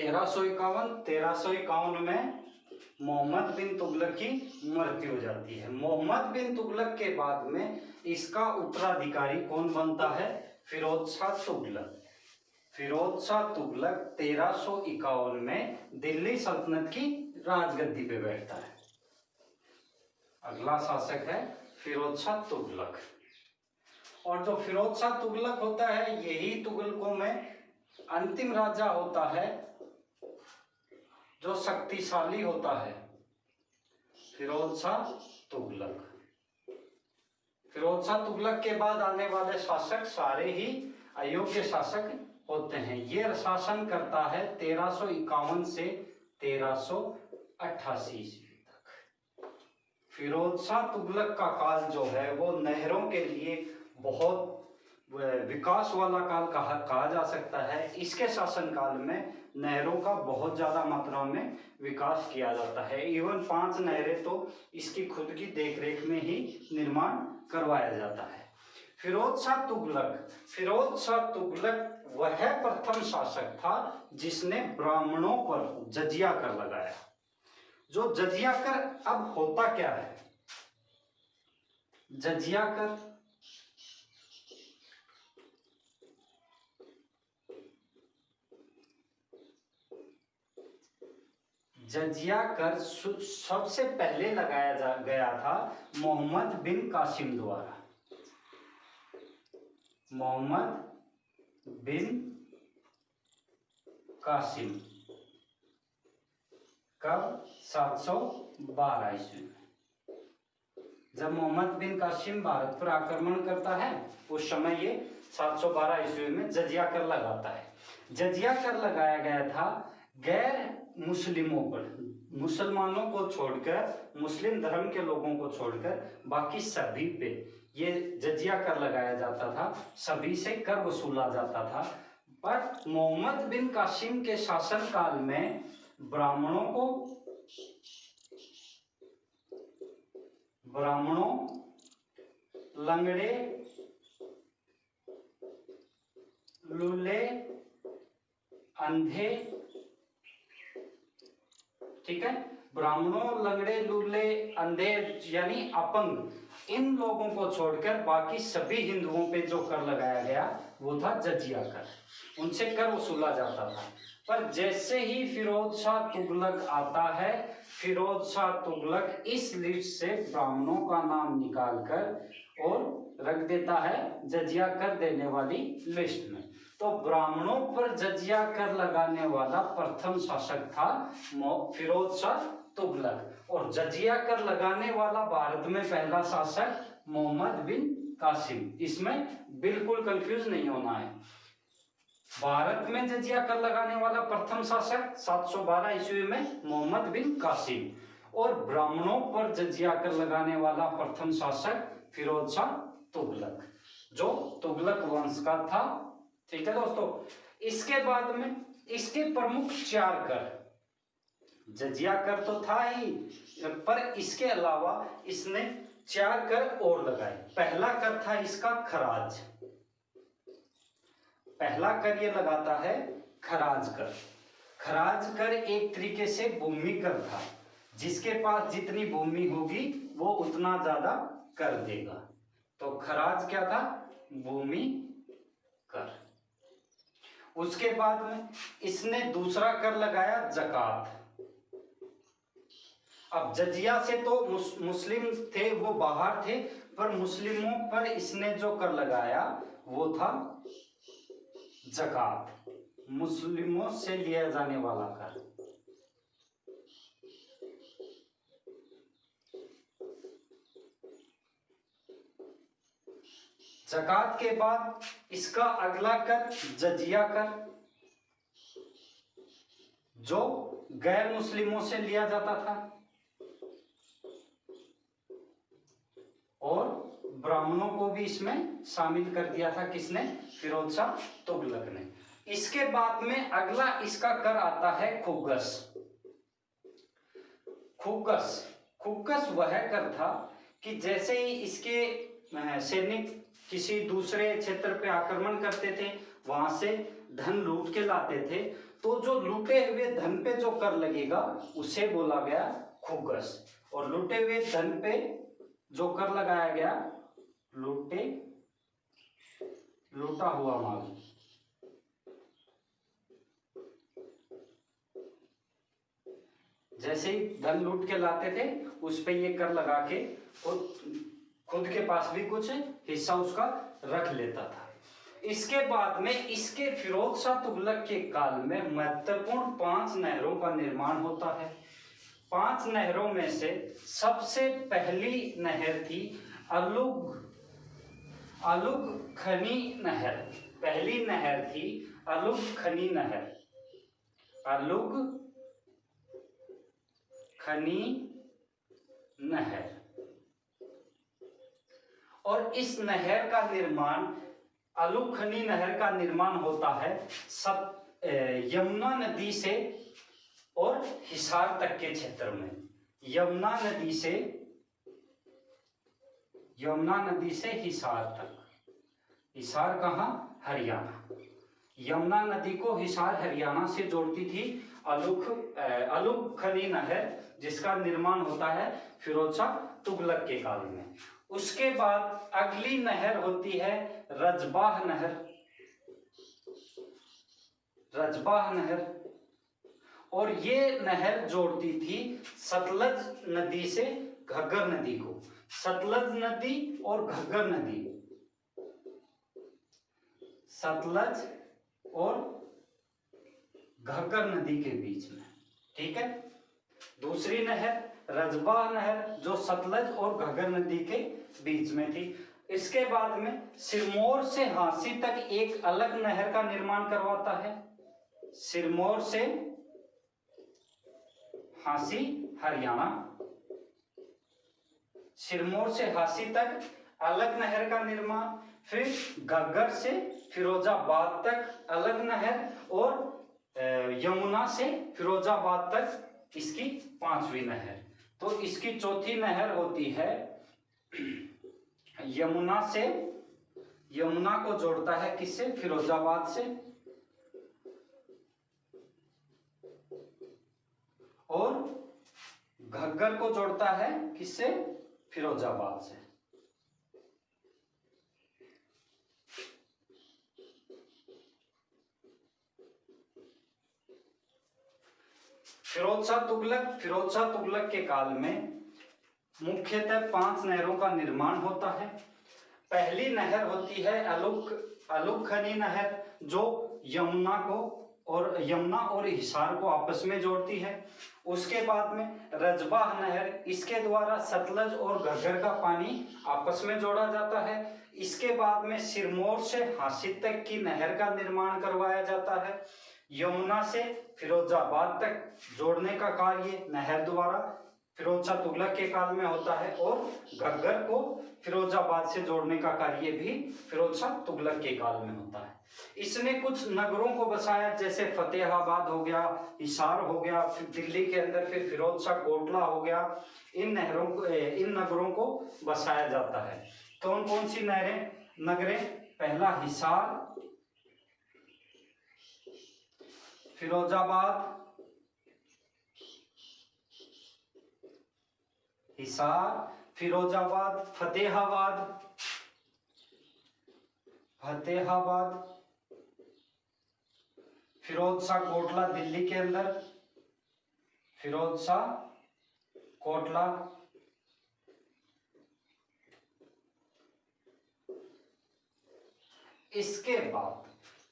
1351 में मोहम्मद बिन तुगलक की मृत्यु हो जाती है। मोहम्मद बिन तुगलक के बाद में इसका उत्तराधिकारी कौन बनता है? फिरोज शाह तुगलक। फिरोज शाह तुगलक 1351 में दिल्ली सल्तनत की राजगद्दी पे बैठता है। अगला शासक है फिरोज शाह तुगलक। और जो फिरोज शाह तुगलक होता है, यही तुगलकों में अंतिम राजा होता है जो शक्तिशाली होता है, फिरोज शाह तुगलक। फिरोज शाह तुगलक के बाद आने वाले शासक सारे ही अयोग्य शासक होते हैं। ये शासन करता है 1351 से 1388 ईस्वी तक। फिरोज शाह तुगलक का काल जो है वो नहरों के लिए बहुत विकास वाला काल कहा जा सकता है। इसके शासन काल में नहरों का बहुत ज्यादा मात्रा में विकास किया जाता है। इवन 5 नहरें तो इसकी खुद की देखरेख में ही निर्माण करवाया जाता है। फिरोज शाह तुगलक वह प्रथम शासक था जिसने ब्राह्मणों पर जजिया कर लगाया। जो जजिया कर, अब होता क्या है जजिया कर? जजिया कर सबसे पहले लगाया गया था मोहम्मद बिन कासिम द्वारा। मोहम्मद बिन कासिम कब? 712 ईस्वी में। जब मोहम्मद बिन कासिम भारत पर आक्रमण करता है उस समय ये 712 ईस्वी में जजिया कर लगाता है। जजिया कर लगाया गया था गैर मुस्लिमों पर, मुसलमानों को छोड़कर, मुस्लिम धर्म के लोगों को छोड़कर बाकी सभी पे ये जजिया कर लगाया जाता था। सभी से कर वसूला जाता था। पर मोहम्मद बिन कासिम के शासन काल में ब्राह्मणों, लंगड़े, लूले, अंधे, ठीक है, ब्राह्मणों, लंगड़े, लूले, अंधे यानी अपंग, इन लोगों को छोड़कर बाकी सभी हिंदुओं पे जो कर लगाया गया वो था जजिया कर। उनसे कर वसूला जाता था। पर जैसे ही फिरोज शाह तुगलक आता है, फिरोज शाह तुगलक इस लिस्ट से ब्राह्मणों का नाम निकालकर और रख देता है जजिया कर देने वाली लिस्ट में। तो ब्राह्मणों पर जजिया कर लगाने वाला प्रथम शासक था फिरोज शाह तुगलक। और जजिया कर लगाने वाला भारत में पहला शासक मोहम्मद बिन कासिम। इसमें बिल्कुल कंफ्यूज नहीं होना है। भारत में जजिया कर लगाने वाला प्रथम शासक 712 ईस्वी में मोहम्मद बिन कासिम, और ब्राह्मणों पर जजिया कर लगाने वाला प्रथम शासक फिरोज शाह तुगलक, जो तुगलक वंश का था। ठीक है दोस्तों। इसके बाद में इसके प्रमुख 4 कर, जजिया कर तो था ही, पर इसके अलावा इसने 4 कर और लगाए। पहला कर था इसका खराज। पहला कर ये लगाता है खराज कर। खराज कर एक तरीके से भूमि कर था। जिसके पास जितनी भूमि होगी वो उतना ज्यादा कर देगा। तो खराज क्या था? भूमि कर। उसके बाद में इसने दूसरा कर लगाया जकात। अब जजिया से तो मुस्लिम थे, वो बाहर थे, पर मुस्लिमों पर इसने जो कर लगाया वो था जकात, मुस्लिमों से लिया जाने वाला कर। जकात के बाद इसका अगला कर जजिया कर, जो गैर मुस्लिमों से लिया जाता था, और ब्राह्मणों को भी इसमें शामिल कर दिया था। किसने? फिरोज शाह तुगलक ने। इसके बाद में अगला इसका कर आता है खुग्गस। खुग्गस वह कर था कि जैसे ही इसके सैनिक किसी दूसरे क्षेत्र पे आक्रमण करते थे, वहां से धन लूट के लाते थे, तो जो लूटे हुए धन पे जो कर लगेगा उसे बोला गया खुगस, और लूटे हुए धन पे जो कर लगाया गया लूटा हुआ माल। जैसे ही धन लूट के लाते थे उस पे ये कर लगा के और खुद के पास भी कुछ हिस्सा उसका रख लेता था। इसके बाद में इसके फिरोज शाह तुगलक के काल में महत्वपूर्ण 5 नहरों का निर्माण होता है। 5 नहरों में से सबसे पहली नहर थी अलुग खनी नहर। पहली नहर थी अलुग खनी नहर, अलुग खनी नहर। और इस नहर का निर्माण, अलुग खनी नहर का निर्माण होता है यमुना नदी से और हिसार तक के क्षेत्र में। यमुना नदी से हिसार तक। हिसार कहाँ? हरियाणा। यमुना नदी को हिसार हरियाणा से जोड़ती थी अलुग खनी नहर, जिसका निर्माण होता है फिरोज शाह तुगलक के काल में। उसके बाद अगली नहर होती है रजबाह नहर। रजबाह नहर, और ये नहर जोड़ती थी सतलज नदी से घग्गर नदी को। सतलज नदी और घग्गर नदी, सतलज और घग्गर नदी के बीच में, ठीक है। दूसरी नहर रजबाह नहर जो सतलज और घग्गर नदी के बीच में थी। इसके बाद में सिरमौर से हांसी तक एक अलग नहर का निर्माण करवाता है। सिरमौर से हांसी हरियाणा, सिरमौर से हांसी तक अलग नहर का निर्माण। फिर घग्गर से फिरोजाबाद तक अलग नहर, और यमुना से फिरोजाबाद तक इसकी 5वीं नहर। तो इसकी चौथी नहर होती है यमुना से, यमुना को जोड़ता है किससे? फिरोजाबाद से, और घग्गर को जोड़ता है किससे? फिरोजाबाद से। फिरोज शाह तुगलक के काल में मुख्यतः 5 नहरों का निर्माण होता है। पहली नहर होती है अलुग खनी नहर, जो यमुना और हिसार को आपस में जोड़ती है। उसके बाद में रजबाह नहर, इसके द्वारा सतलज और घग्गर का पानी आपस में जोड़ा जाता है। इसके बाद में सिरमौर से हांसी तक की नहर का निर्माण करवाया जाता है। यमुना से फिरोजाबाद तक जोड़ने का कार्य नहर द्वारा फिरोज शाह तुगलक के काल में होता है, और घग्गर को फिरोजाबाद से जोड़ने का कार्य भी फिरोज शाह तुगलक के काल में होता है। इसने कुछ नगरों को बसाया, जैसे फतेहाबाद हो गया, हिसार हो गया, फिर दिल्ली के अंदर फिर फिरोज शाह कोटला हो गया। इन नगरों को बसाया जाता है। कौन कौन सी नगरें? पहला हिसार, फिरोजाबाद, हिसार, फिरोजाबाद, फतेहाबाद, फिरोज शाह कोटला दिल्ली के अंदर, फिरोज शाह कोटला। इसके बाद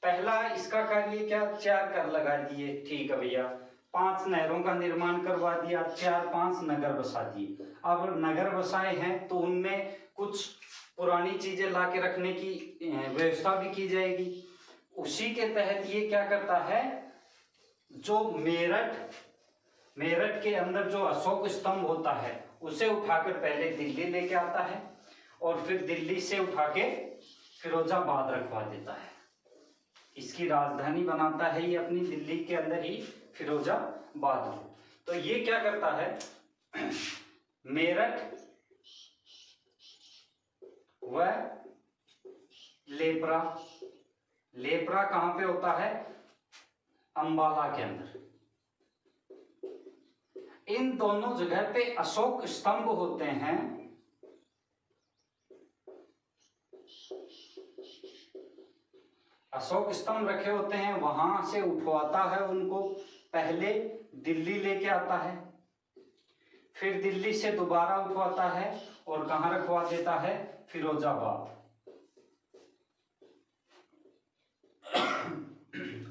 पहला इसका कार्य क्या? 4 कर लगा दिए, ठीक है भैया। 5 नहरों का निर्माण करवा दिया, 4-5 नगर बसा दिए। अब नगर बसाए हैं तो उनमें कुछ पुरानी चीजें ला के रखने की व्यवस्था भी की जाएगी। उसी के तहत ये क्या करता है, जो मेरठ के अंदर जो अशोक स्तंभ होता है उसे उठाकर पहले दिल्ली लेके आता है, और फिर दिल्ली से उठा के फिरोजाबाद रखवा देता है। इसकी राजधानी बनाता है ये अपनी दिल्ली के अंदर ही फिरोजाबाद को। तो ये क्या करता है, मेरठ व लेपरा कहां पे होता है? अंबाला के अंदर। इन दोनों जगह पे अशोक स्तंभ होते हैं। अशोक स्तंभ रखे होते हैं, वहां से उठवाता है उनको, पहले दिल्ली लेके आता है, फिर दिल्ली से दोबारा उठवाता है और कहां रखवा देता है, फिरोजाबाद।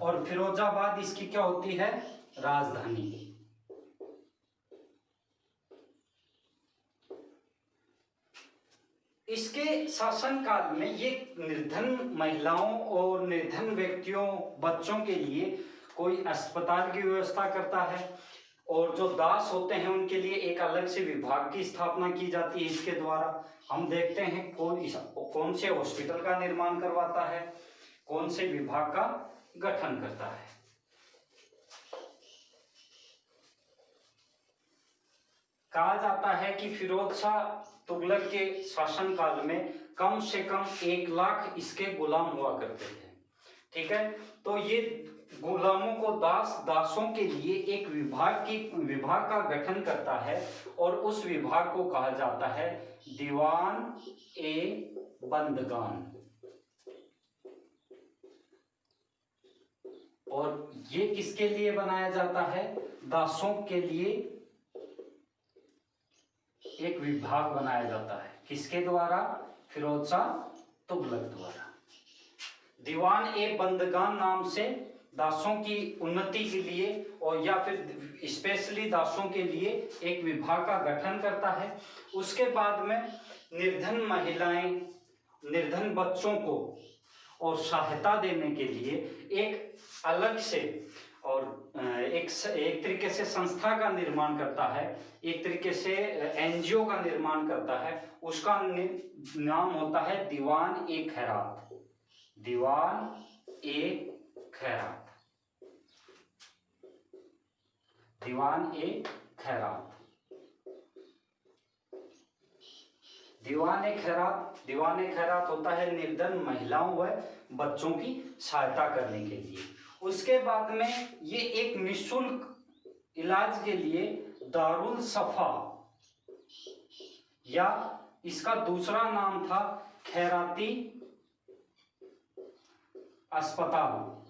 और फिरोजाबाद इसकी क्या होती है, राजधानी। इसके शासनकाल में ये निर्धन महिलाओं और निर्धन व्यक्तियों, बच्चों के लिए कोई अस्पताल की व्यवस्था करता है, और जो दास होते हैं उनके लिए एक अलग से विभाग की स्थापना की जाती है। इसके द्वारा हम देखते हैं कौन से हॉस्पिटल का निर्माण करवाता है, कौन से विभाग का गठन करता है। कहा जाता है कि फिरोज शाह तुगलक के शासनकाल में कम से कम 1 लाख इसके गुलाम हुआ करते थे। ठीक है, तो ये गुलामों को दासों के लिए एक विभाग का गठन करता है, और उस विभाग को कहा जाता है दीवान ए बंदगान। और ये किसके लिए बनाया जाता है, दासों के लिए एक विभाग बनाया जाता है। किसके द्वारा, फिरोज शाह तुगलक द्वारा। दीवान ए बंदगान नाम से दासों की उन्नति के लिए, और या फिर स्पेशली दासों के लिए एक विभाग का गठन करता है। उसके बाद में निर्धन महिलाएं, निर्धन बच्चों को और सहायता देने के लिए एक अलग से और एक तरीके से संस्था का निर्माण करता है, एक तरीके से एनजीओ का निर्माण करता है। उसका नाम होता है दीवान ए खैरात। दीवान ए खैरात। दीवान ए खैरात। दीवान ए खैरात होता है निर्धन महिलाओं व बच्चों की सहायता करने के लिए। उसके बाद में ये एक निःशुल्क इलाज के लिए दारुल सफा, या इसका दूसरा नाम था खैराती अस्पताल।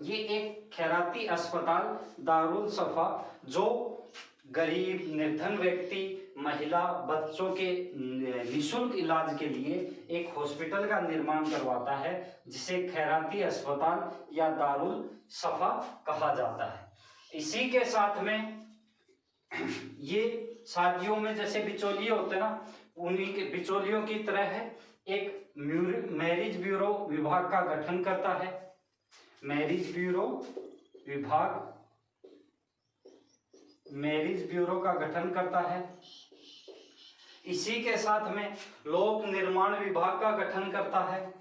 ये एक खैराती अस्पताल दारुल सफा, जो गरीब निर्धन व्यक्ति, महिला, बच्चों के निःशुल्क इलाज के लिए एक हॉस्पिटल का निर्माण करवाता है, जिसे खैराती अस्पताल या दारुल सफा कहा जाता है। इसी के साथ में ये शादियों में जैसे बिचौलिए होते हैं ना, उन्हीं के बिचौलियों की तरह है, एक मैरिज ब्यूरो विभाग का गठन करता है। मैरिज ब्यूरो का गठन करता है। इसी के साथ में लोक निर्माण विभाग का गठन करता है।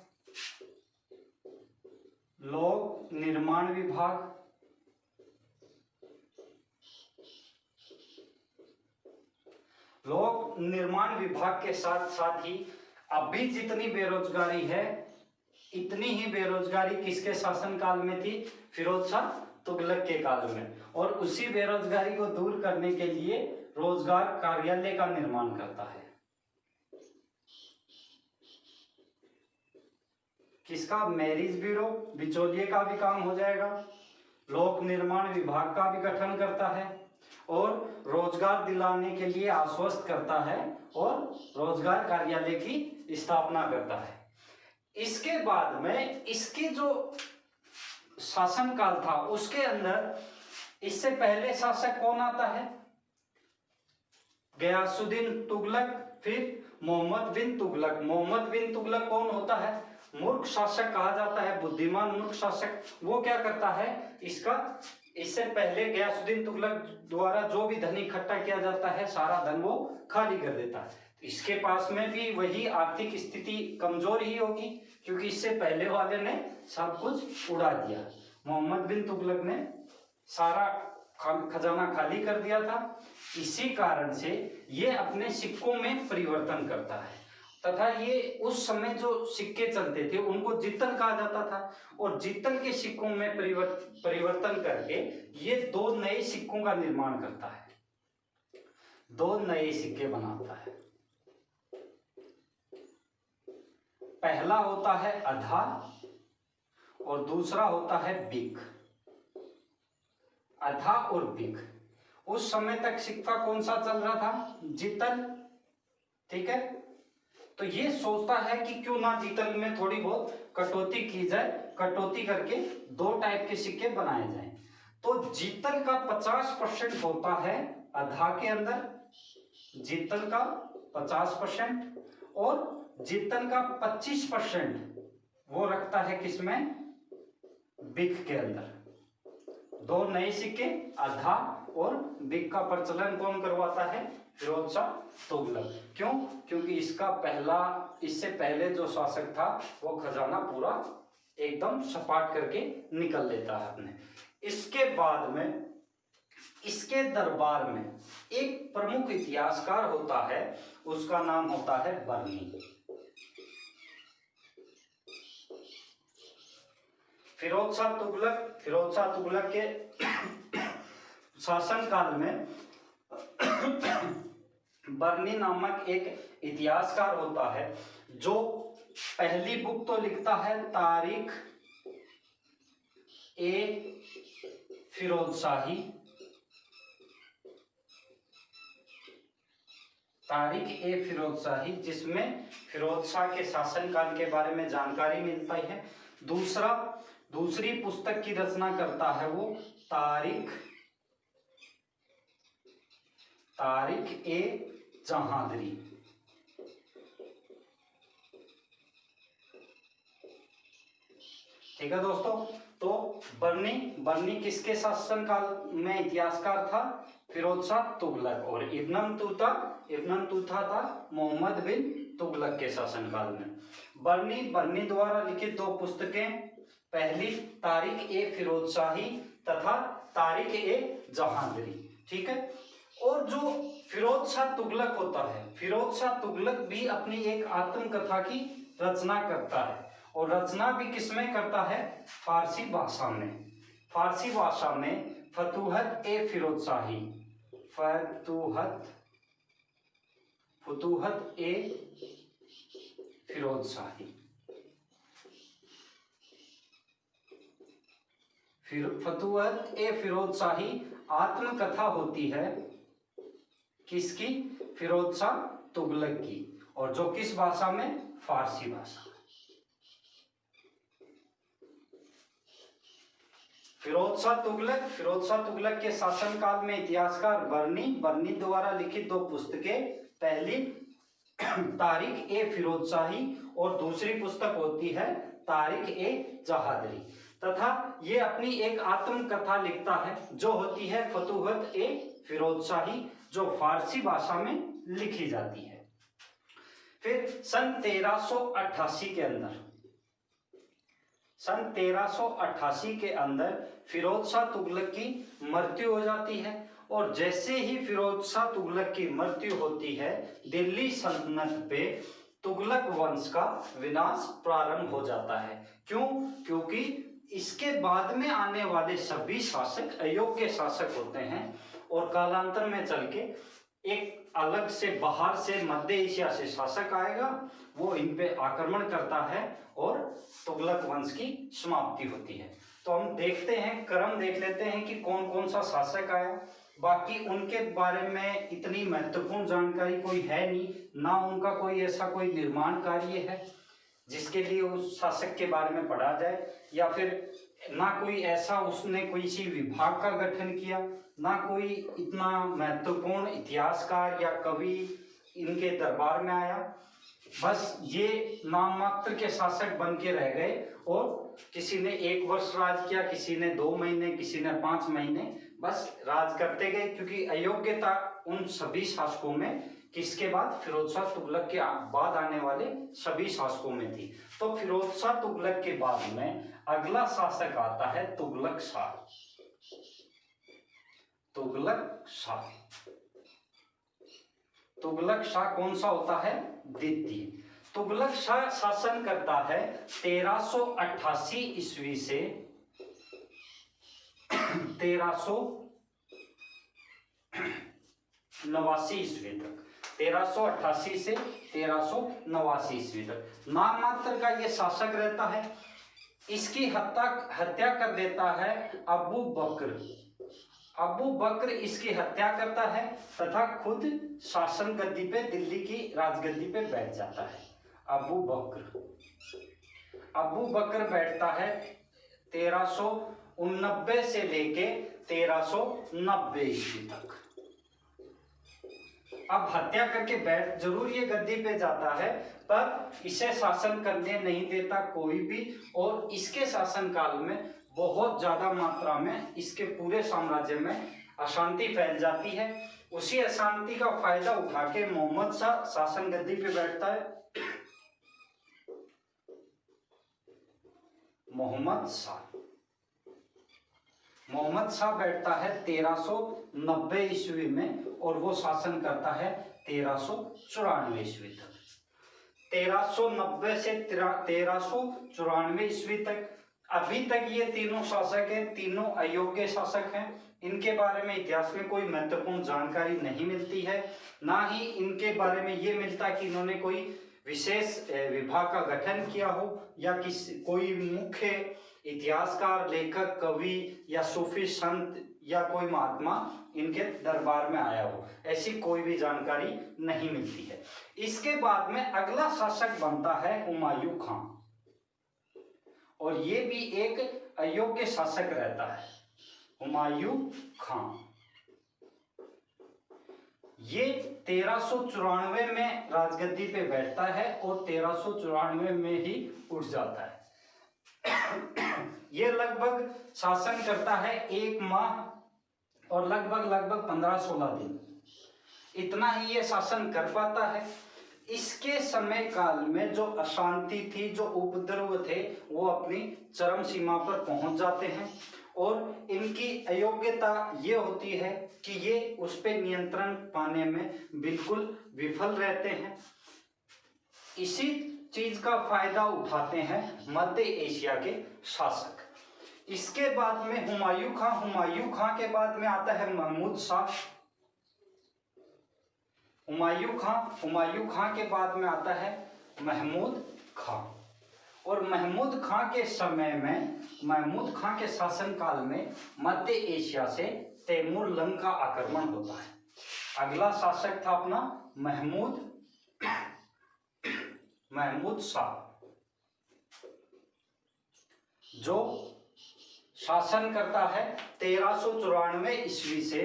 लोक निर्माण विभाग, लोक निर्माण विभाग के साथ साथ ही अभी जितनी बेरोजगारी है, इतनी ही बेरोजगारी किसके शासनकाल में थी, फिरोज शाह तुगलक के काल में। और उसी बेरोजगारी को दूर करने के लिए रोजगार कार्यालय का निर्माण करता है। किसका, मैरिज ब्यूरो, बिचौलिए का भी काम हो जाएगा। लोक निर्माण विभाग का भी गठन करता है और रोजगार दिलाने के लिए आश्वस्त करता है और रोजगार कार्यालय की स्थापना करता है। इसके बाद में इसकी जो शासनकाल था उसके अंदर इससे पहले शासक कौन आता है, गयासुद्दीन तुगलक, फिर मोहम्मद बिन तुगलक। मोहम्मद बिन तुगलक कौन होता है, मूर्ख शासक कहा जाता है, बुद्धिमान मूर्ख शासक। वो क्या करता है, इससे पहले गयासुद्दीन तुगलक द्वारा जो भी धन इकट्ठा किया जाता है, सारा धन वो खाली कर देता है। इसके पास में भी वही आर्थिक स्थिति कमजोर ही होगी, क्योंकि इससे पहले वाले ने सब कुछ उड़ा दिया। मोहम्मद बिन तुगलक ने सारा खजाना खाली कर दिया था। इसी कारण से ये अपने सिक्कों में परिवर्तन करता है। तथा ये उस समय जो सिक्के चलते थे उनको जित्तल कहा जाता था, और जित्तल के सिक्कों में परिवर्तन करके ये 2 नए सिक्कों का निर्माण करता है, 2 नए सिक्के बनाता है। पहला होता है अधा और दूसरा होता है बिक। अधा और बिक। उस समय तक सिक्का कौन सा चल रहा था? जित्तल। ठीक है, तो ये सोचता है कि क्यों ना जित्तल में थोड़ी बहुत कटौती की जाए, कटौती करके 2 टाइप के सिक्के बनाए जाएं। तो जित्तल का 50% होता है अधा के अंदर, जित्तल का 50%, और जित्तल का 25% वो रखता है किसमें? बिक के अंदर। 2 नए सिक्के अधा और बिक का प्रचलन कौन करवाता है? फिरोज शाह तुगलक। क्यों? क्योंकि इससे पहले जो शासक था वो खजाना पूरा एकदम सपाट करके निकल लेता है अपने। इसके बाद में इसके दरबार में एक प्रमुख इतिहासकार होता है, उसका नाम होता है बर्नी। फिरोज शाह तुगलक के शासन काल में बर्नी नामक एक इतिहासकार होता है जो पहली बुक तो लिखता है तारीख ए फिरोज शाही, जिसमें फिरोज शाह के शासनकाल के बारे में जानकारी मिलती है। दूसरी पुस्तक की रचना करता है वो तारीख ए जहांगीरी। ठीक है दोस्तों, तो बर्नी किसके शासनकाल में इतिहासकार था? फिरोज शाह तुगलक। और इब्न तूता था मोहम्मद बिन तुगलक के शासनकाल में। बर्नी द्वारा लिखित 2 पुस्तकें, पहली तारीख ए फिरोज शाही तथा तारीख ए जहांगीरी। ठीक है, और जो फिरोज शाह तुगलक होता है, फिरोज शाह तुगलक भी अपनी एक आत्मकथा की रचना करता है, और रचना भी किसमें करता है? फारसी भाषा में फतूहत ए फिरोज शाही, फतूहत ए फिरोज शाही। फतूहत ए फिरोज शाही आत्मकथा होती है किसकी? फिरोज शाह तुगलक की, और जो किस भाषा में? फारसी भाषा। फिरोज शाह तुगलक के शासनकाल में इतिहासकार बर्नी द्वारा लिखित 2 पुस्तकें, पहली तारीख ए फिरोज शाही और दूसरी पुस्तक होती है तारीख ए जहांगीरी, तथा ये अपनी एक आत्मकथा लिखता है जो होती है फतूहत ए फिरोज शाही, जो फारसी भाषा में लिखी जाती है। फिर सन 1388 के अंदर फिरोज शाह तुगलक की मृत्यु हो जाती है, और जैसे ही फिरोज शाह तुगलक की मृत्यु होती है, दिल्ली सल्तनत पे तुगलक वंश का विनाश प्रारंभ हो जाता है। क्यों? क्योंकि इसके बाद में आने वाले सभी शासक अयोग्य शासक होते हैं, और कालांतर में चल के एक अलग से बाहर से मध्य एशिया से शासक आएगा, वो इन पे आक्रमण करता है और तुगलक वंश की समाप्ति होती है। तो हम देखते हैं, क्रम देख लेते हैं कि कौन कौन सा शासक आया। बाकी उनके बारे में इतनी महत्वपूर्ण जानकारी कोई है नहीं, ना उनका कोई ऐसा कोई निर्माण कार्य है जिसके लिए उस शासक के बारे में पढ़ा जाए, या फिर ना कोई ऐसा उसने किसी विभाग का गठन किया, ना कोई इतना महत्वपूर्ण इतिहासकार या कवि इनके दरबार में आया। बस ये नाम मात्र के शासक बन के रह गए, और किसी ने 1 वर्ष राज किया, किसी ने 2 महीने, किसी ने 5 महीने, बस राज करते गए, क्योंकि अयोग्यता उन सभी शासकों में किसके बाद? फिरोज शाह तुगलक के बाद आने वाले सभी शासकों में थी। तो फिरोज शाह तुगलक के बाद में अगला शासक आता है तुगलक शाह कौन सा होता है? द्वितीय। तुगलक शाह शासन करता है 1388 ईस्वी से 1389 ईस्वी तक, 1388 से 1389 ईस्वी तक नाम मात्र का ये शासक रहता है। इसकी हत्या कर देता है अबू बकर। अबू बकर इसकी हत्या करता है तथा खुद शासन गद्दी पे, दिल्ली की राजगद्दी पे बैठ जाता है। अबू बकर बैठता है 1389 से लेके 1390 ईस्वी तक। अब हत्या करके बैठ जरूर ये गद्दी पे जाता है, पर इसे शासन करने नहीं देता कोई भी, और इसके शासनकाल में बहुत ज्यादा मात्रा में इसके पूरे साम्राज्य में अशांति फैल जाती है। उसी अशांति का फायदा उठा के मोहम्मद शाह शासन गद्दी पे बैठता है। मोहम्मद शाह बैठता है 1390 ईस्वी में, और वो शासन करता है 1394 ईस्वी तक। 1390 से 1394 ईस्वी तक। अभी तक ये तीनों शासक हैं, तीनों अयोग्य शासक हैं। इनके बारे में इतिहास में कोई महत्वपूर्ण जानकारी नहीं मिलती है, ना ही इनके बारे में ये मिलता कि इन्होंने कोई विशेष विभाग का गठन किया हो, या कोई मुख्य इतिहासकार, लेखक, कवि या सूफी संत या कोई महात्मा इनके दरबार में आया हो, ऐसी कोई भी जानकारी नहीं मिलती है। इसके बाद में अगला शासक बनता है हुमायूं खां, और ये भी एक अयोग्य शासक रहता है। हुमायूं खां ये 1394 में राजगद्दी पे बैठता है और 1394 में ही उठ जाता है। ये लगभग शासन करता है 1 माह और लगभग 15-16 दिन, इतना ही ये शासन कर पाता है। इसके समय काल में जो अशांति थी, जो उपद्रव थे, वो अपनी चरम सीमा पर पहुंच जाते हैं, और इनकी अयोग्यता ये होती है कि ये उस पे नियंत्रण पाने में बिल्कुल विफल रहते हैं। इसी चीज का फायदा उठाते हैं मध्य एशिया के शासक। इसके बाद में हुमायूं खां के बाद में आता है महमूद शाह। हुमायूं खां के बाद में आता है महमूद खां, और महमूद खां के समय में, महमूद खां के शासनकाल में मध्य एशिया से तैमूर लंग का आक्रमण होता है। अगला शासक था अपना महमूद शाह, जो शासन करता है 1394 ईस्वी से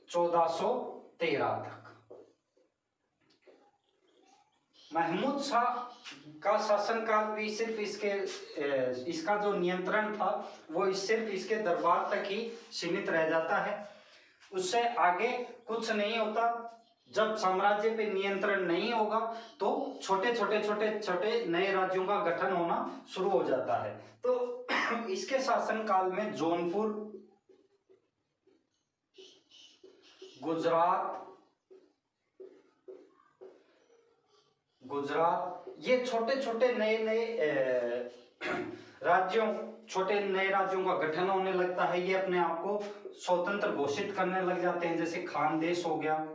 1413 तक। महमूद शाह का शासनकाल भी सिर्फ इसका जो नियंत्रण था वो सिर्फ इसके दरबार तक ही सीमित रह जाता है, उससे आगे कुछ नहीं होता। जब साम्राज्य पे नियंत्रण नहीं होगा तो छोटे नए राज्यों का गठन होना शुरू हो जाता है। तो इसके शासनकाल में जौनपुर, गुजरात ये छोटे नए राज्यों का गठन होने लगता है। ये अपने आप को स्वतंत्र घोषित करने लग जाते हैं, जैसे खानदेश हो गया,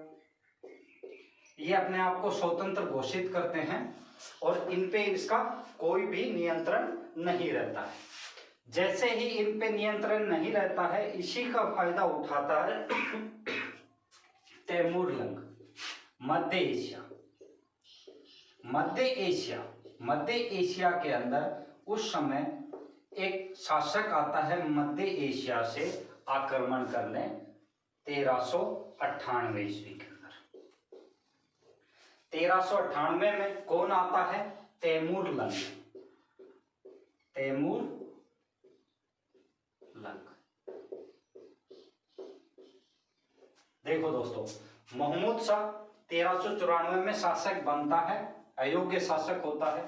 ये अपने आप को स्वतंत्र घोषित करते हैं और इन पे इसका कोई भी नियंत्रण नहीं रहता है। जैसे ही इन पे नियंत्रण नहीं रहता है, इसी का फायदा उठाता है तैमूर लंग। मध्य एशिया के अंदर उस समय एक शासक आता है मध्य एशिया से आक्रमण करने 1398 ईस्वी के अंदर। 1398 में कौन आता है? तैमूर लंग। देखो दोस्तों, महमूद शाह 1394 में शासक बनता है, अयोग्य शासक होता है।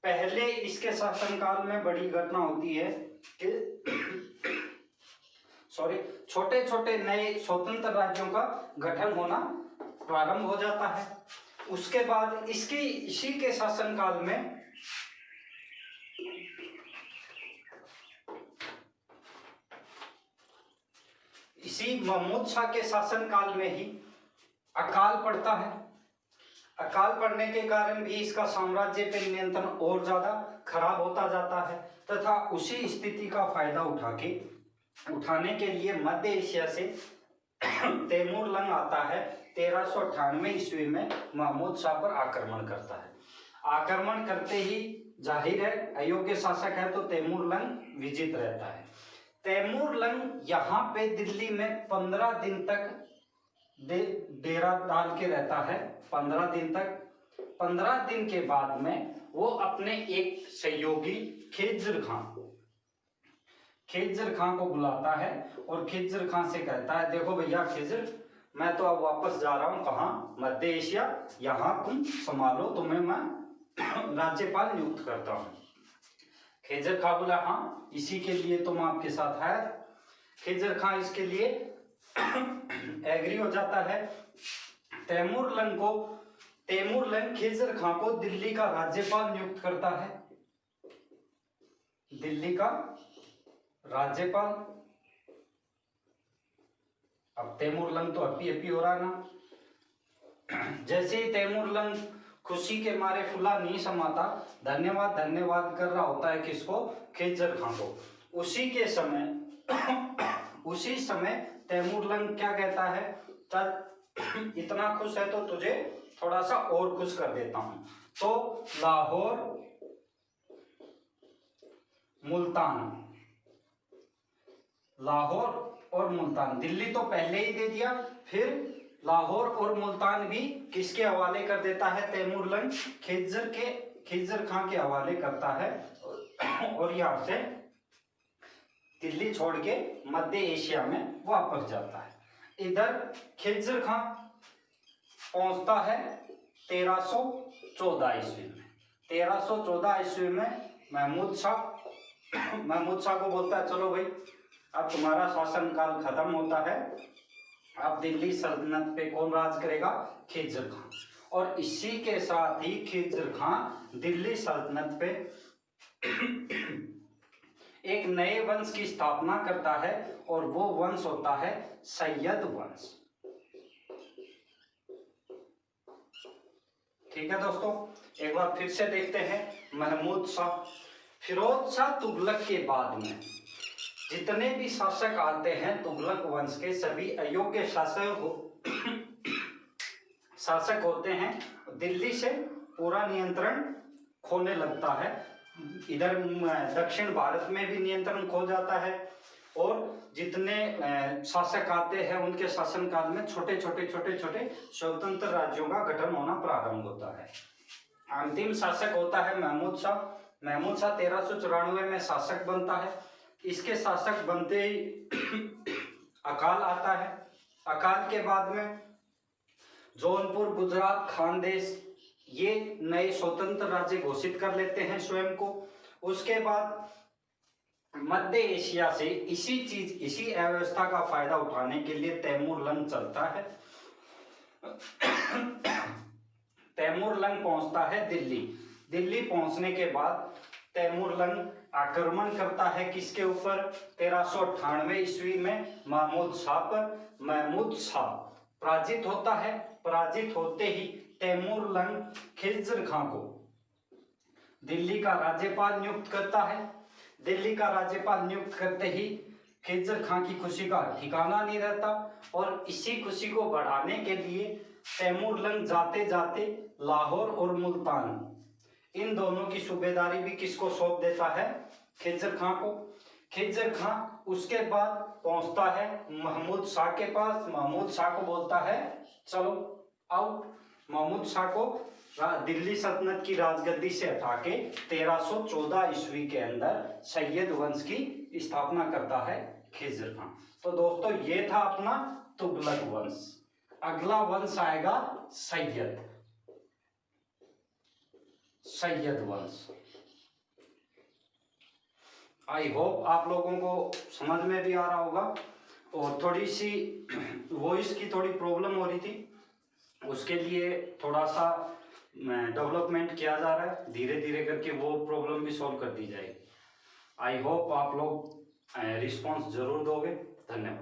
पहले इसके शासनकाल में बड़ी घटना होती है कि छोटे नए स्वतंत्र राज्यों का गठन होना प्रारंभ हो जाता है। उसके बाद इसी के शासनकाल में इसी महमूद शाह के शासनकाल में ही अकाल पड़ता है। अकाल पड़ने के कारण भी इसका साम्राज्य पे नियंत्रण और ज्यादा खराब होता जाता है तथा उसी स्थिति का फायदा उठाने के लिए मध्य एशिया से तैमूर लंग आता है। 1398 ईस्वी में महमूद शाह पर आक्रमण करता है। आक्रमण करते ही जाहिर है अयोग्य शासक है तो तैमूर लंग विजित रहता है। तैमूर लंग यहाँ पे दिल्ली में 15 दिन तक डेरा डाल के रहता है। 15 दिन तक। 15 दिन के बाद में वो अपने एक सहयोगी खिज्र खां को बुलाता है और खिज्र खां से कहता है, देखो भैया खिज्र, मैं तो अब वापस जा रहा हूँ कहाँ, मध्य एशिया, यहाँ तुम संभालो, तुम्हें मैं राज्यपाल नियुक्त करता हूँ। खिज्र खां बोला हाँ, इसी के लिए तुम आपके साथ है। खिज्र खां इसके लिए एग्री हो जाता है। तैमूर लंग खिज्र खां को दिल्ली का राज्यपाल नियुक्त करता है। दिल्ली का राज्यपाल। अब तैमूर लंग तो अपी हो रहा है ना। जैसे ही तैमूर लंग खुशी के मारे फुला नहीं समाता, धन्यवाद कर रहा होता है किसको, खिज्र खां को। उसी समय तैमूर लंग क्या कहता है, चल इतना खुश है तो तुझे थोड़ा सा और खुश कर देता हूं। तो लाहौर और मुल्तान, दिल्ली तो पहले ही दे दिया, फिर लाहौर और मुल्तान भी किसके हवाले कर देता है तैमूर लंग, खिज्र खां के हवाले करता है। और यहां से दिल्ली छोड़ के मध्य एशिया में वापस जाता है। इधर खिज्र खां पहुंचता है 1314 ईस्वी में। 1314 ईस्वी में महमूद शाह को बोलता है, चलो भाई अब तुम्हारा शासनकाल खत्म होता है, अब दिल्ली सल्तनत पे कौन राज करेगा, खिज्र खां। और इसी के साथ ही खिज्र खां दिल्ली सल्तनत पे एक नए वंश की स्थापना करता है और वो वंश होता है सैयद वंश। ठीक है दोस्तों, एक बार फिर से देखते हैं महमूद शाह। फिरोज शाह तुगलक के बाद में जितने भी शासक आते हैं तुगलक वंश के, सभी अयोग्य शासक होते हैं। दिल्ली से पूरा नियंत्रण खोने लगता है। इधर दक्षिण भारत में भी नियंत्रण खो जाता है और जितने शासक आते हैं उनके शासनकाल में छोटे छोटे स्वतंत्र राज्यों का गठन होना प्रारंभ होता है। अंतिम शासक होता है महमूद शाह। 1394 में शासक बनता है। इसके शासक बनते ही अकाल आता है। अकाल के बाद में जौनपुर, गुजरात, खानदेश ये नए स्वतंत्र राज्य घोषित कर लेते हैं स्वयं को। उसके बाद मध्य एशिया से इसी अव्यवस्था का फायदा उठाने के लिए तैमूर लंग चलता है। तैमूर लंग पहुंचता है दिल्ली पहुंचने के बाद तैमूर लंग आक्रमण करता है किसके ऊपर, 1398 ईस्वी में महमूद शाह पर। महमूद शाह पराजित होता है। पराजित होते ही तैमूर लंग खिज्र खां को दिल्ली का राज्यपाल नियुक्त करता है। दिल्ली का राज्यपाल नियुक्त करते ही खिज्र खां की खुशी का ठिकाना नहीं रहता और इसी खुशी को बढ़ाने के लिए तैमूर लंग जाते जाते लाहौर और मुल्तान इन दोनों की सूबेदारी भी किसको सौंप देता है, खिज्र खां को। खिज्र खां उसके बाद पहुंचता है महमूद शाह के पास। महमूद शाह को बोलता है चलो आओ। महमूद शाह को दिल्ली सल्तनत की राजगद्दी से हटा के 1314 ईस्वी के अंदर सैयद वंश की स्थापना करता है खिज्र खां। तो दोस्तों ये था अपना तुगलक वंश। अगला वंश आएगा सैयद वंश। आई होप आप लोगों को समझ में भी आ रहा होगा। और थोड़ी सी वॉइस की थोड़ी प्रॉब्लम हो रही थी उसके लिए थोड़ा सा डेवलपमेंट किया जा रहा है, धीरे धीरे करके वो प्रॉब्लम भी सॉल्व कर दी जाएगी। आई होप आप लोग रिस्पॉन्स जरूर दोगे। धन्यवाद।